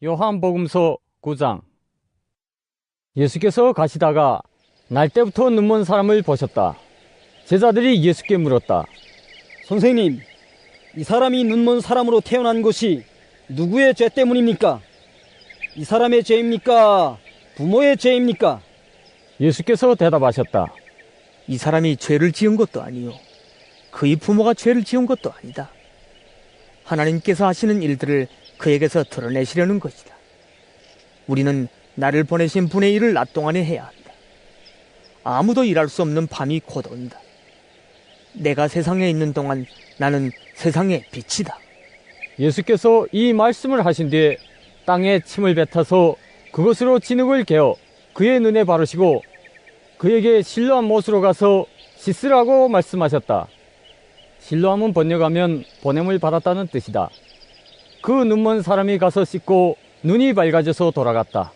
요한복음서 9장. 예수께서 가시다가 날때부터 눈먼 사람을 보셨다. 제자들이 예수께 물었다. 선생님, 이 사람이 눈먼 사람으로 태어난 것이 누구의 죄 때문입니까? 이 사람의 죄입니까? 부모의 죄입니까? 예수께서 대답하셨다. 이 사람이 죄를 지은 것도 아니요, 그의 부모가 죄를 지은 것도 아니다. 하나님께서 하시는 일들을 그에게서 드러내시려는 것이다. 우리는 나를 보내신 분의 일을 낮 동안에 해야 한다. 아무도 일할 수 없는 밤이 곧 온다. 내가 세상에 있는 동안 나는 세상의 빛이다. 예수께서 이 말씀을 하신 뒤에 땅에 침을 뱉어서 그것으로 진흙을 개어 그의 눈에 바르시고 그에게 실로암 못으로 가서 씻으라고 말씀하셨다. 실로암은 번역하면 보냄을 받았다는 뜻이다. 그 눈먼 사람이 가서 씻고 눈이 밝아져서 돌아갔다.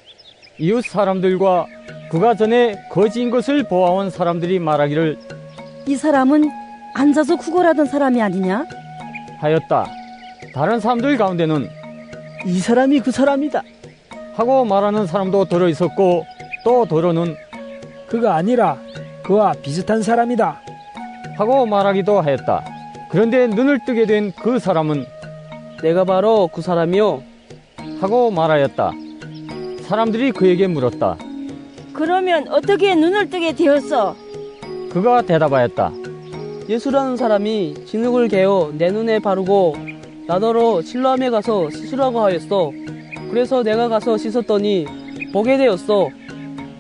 이웃 사람들과 그가 전에 거지인 것을 보아온 사람들이 말하기를 이 사람은 앉아서 구걸하던 사람이 아니냐? 하였다. 다른 사람들 가운데는 이 사람이 그 사람이다 하고 말하는 사람도 들어 있었고, 또 더러는 그가 아니라 그와 비슷한 사람이다 하고 말하기도 하였다. 그런데 눈을 뜨게 된 그 사람은 내가 바로 그 사람이요 하고 말하였다. 사람들이 그에게 물었다. 그러면 어떻게 눈을 뜨게 되었어? 그가 대답하였다. 예수라는 사람이 진흙을 개어 내 눈에 바르고 나더러 실로암에 가서 씻으라고 하였어. 그래서 내가 가서 씻었더니 보게 되었어.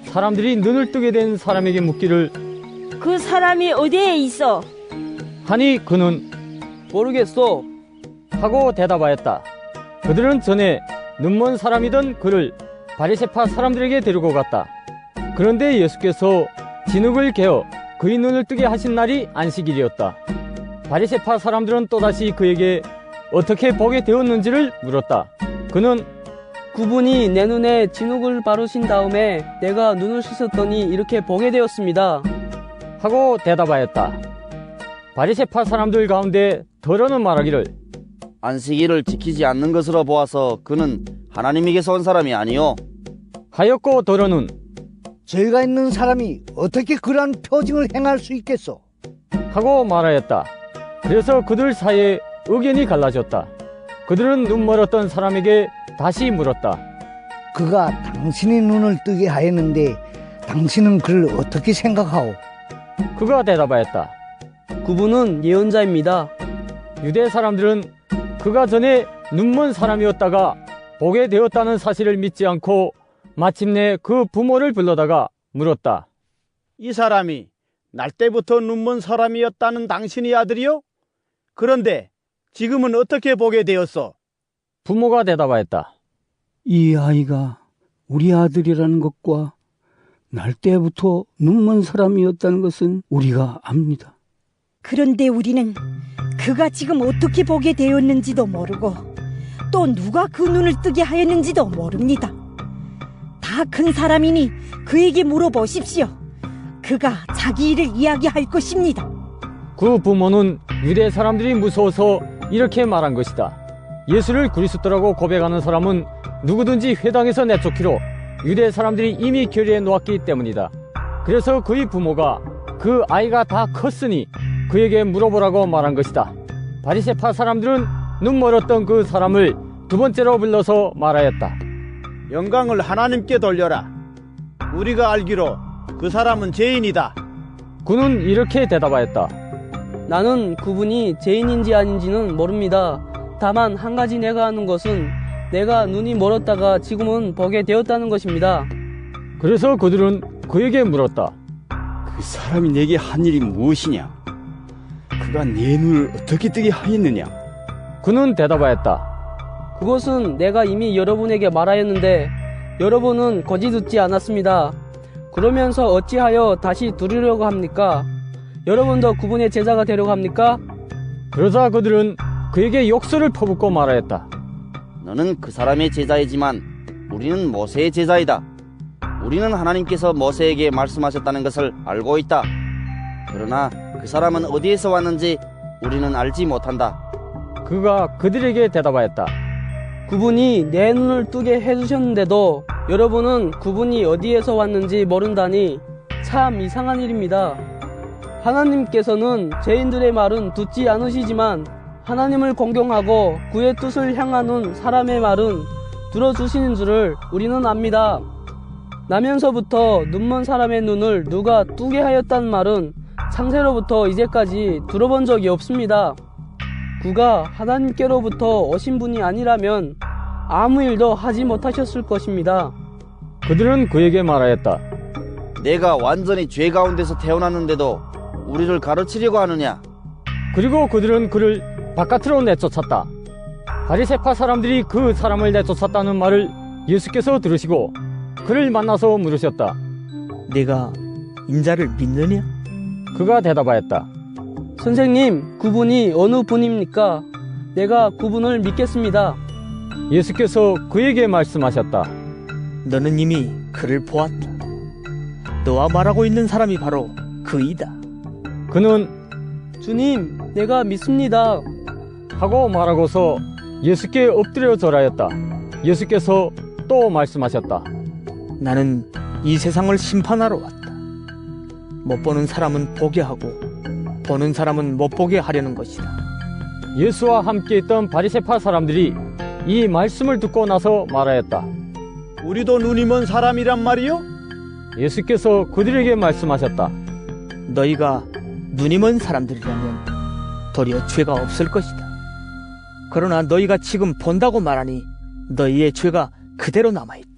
사람들이 눈을 뜨게 된 사람에게 묻기를 그 사람이 어디에 있어? 하니 그는 모르겠어 하고 대답하였다. 그들은 전에 눈먼 사람이던 그를 바리새파 사람들에게 데리고 갔다. 그런데 예수께서 진흙을 개어 그의 눈을 뜨게 하신 날이 안식일이었다. 바리새파 사람들은 또다시 그에게 어떻게 보게 되었는지를 물었다. 그는 그분이 내 눈에 진흙을 바르신 다음에 내가 눈을 씻었더니 이렇게 보게 되었습니다 하고 대답하였다. 바리새파 사람들 가운데 더러는 말하기를 안식일을 지키지 않는 것으로 보아서 그는 하나님에게서 온 사람이 아니요 하였고, 더러는 죄가 있는 사람이 어떻게 그러한 표징을 행할 수 있겠소? 하고 말하였다. 그래서 그들 사이에 의견이 갈라졌다. 그들은 눈 멀었던 사람에게 다시 물었다. 그가 당신의 눈을 뜨게 하였는데 당신은 그를 어떻게 생각하오? 그가 대답하였다. 그분은 예언자입니다. 유대 사람들은 그가 전에 눈먼 사람이었다가 보게 되었다는 사실을 믿지 않고 마침내 그 부모를 불러다가 물었다. 이 사람이 날때부터 눈먼 사람이었다는 당신의 아들이요? 그런데 지금은 어떻게 보게 되었어? 부모가 대답하였다. 이 아이가 우리 아들이라는 것과 날 때부터 눈먼 사람이었다는 것은 우리가 압니다. 그런데 우리는 그가 지금 어떻게 보게 되었는지도 모르고 또 누가 그 눈을 뜨게 하였는지도 모릅니다. 다 큰 사람이니 그에게 물어보십시오. 그가 자기 일을 이야기할 것입니다. 그 부모는 유대 사람들이 무서워서 이렇게 말한 것이다. 예수를 그리스도라고 고백하는 사람은 누구든지 회당에서 내쫓기로 유대 사람들이 이미 결의해 놓았기 때문이다. 그래서 그의 부모가 그 아이가 다 컸으니 그에게 물어보라고 말한 것이다. 바리새파 사람들은 눈 멀었던 그 사람을 두 번째로 불러서 말하였다. 영광을 하나님께 돌려라. 우리가 알기로 그 사람은 죄인이다. 그는 이렇게 대답하였다. 나는 그분이 죄인인지 아닌지는 모릅니다. 다만 한 가지 내가 아는 것은 내가 눈이 멀었다가 지금은 보게 되었다는 것입니다. 그래서 그들은 그에게 물었다. 그 사람이 내게 한 일이 무엇이냐? 그가 내 눈을 어떻게 뜨게 하였느냐? 그는 대답하였다. 그것은 내가 이미 여러분에게 말하였는데 여러분은 거짓 듣지 않았습니다. 그러면서 어찌하여 다시 들으려고 합니까? 여러분도 그분의 제자가 되려고 합니까? 그러자 그들은 그에게 욕설을 퍼붓고 말하였다. 너는 그 사람의 제자이지만 우리는 모세의 제자이다. 우리는 하나님께서 모세에게 말씀하셨다는 것을 알고 있다. 그러나 그 사람은 어디에서 왔는지 우리는 알지 못한다. 그가 그들에게 대답하였다. 그분이 내 눈을 뜨게 해주셨는데도 여러분은 그분이 어디에서 왔는지 모른다니 참 이상한 일입니다. 하나님께서는 죄인들의 말은 듣지 않으시지만 하나님을 공경하고 그의 뜻을 향하는 사람의 말은 들어주시는 줄을 우리는 압니다. 나면서부터 눈먼 사람의 눈을 누가 뜨게 하였단 말은 창세로부터 이제까지 들어본 적이 없습니다. 그가 하나님께로부터 오신 분이 아니라면 아무 일도 하지 못하셨을 것입니다. 그들은 그에게 말하였다. 내가 완전히 죄 가운데서 태어났는데도 우리를 가르치려고 하느냐? 그리고 그들은 그를 바깥으로 내쫓았다. 바리새파 사람들이 그 사람을 내쫓았다는 말을 예수께서 들으시고 그를 만나서 물으셨다. 내가 인자를 믿느냐? 그가 대답하였다. 선생님, 그분이 어느 분입니까? 내가 그분을 믿겠습니다. 예수께서 그에게 말씀하셨다. 너는 이미 그를 보았다. 너와 말하고 있는 사람이 바로 그이다. 그는 주님, 내가 믿습니다. 하고 말하고서 예수께 엎드려 절하였다. 예수께서 또 말씀하셨다. 나는 이 세상을 심판하러 왔다. 못 보는 사람은 보게 하고 보는 사람은 못 보게 하려는 것이다. 예수와 함께 있던 바리새파 사람들이 이 말씀을 듣고 나서 말하였다. 우리도 눈이 먼 사람이란 말이요? 예수께서 그들에게 말씀하셨다. 너희가 눈이 먼 사람들이라면 도리어 죄가 없을 것이다. 그러나 너희가 지금 본다고 말하니 너희의 죄가 그대로 남아있다.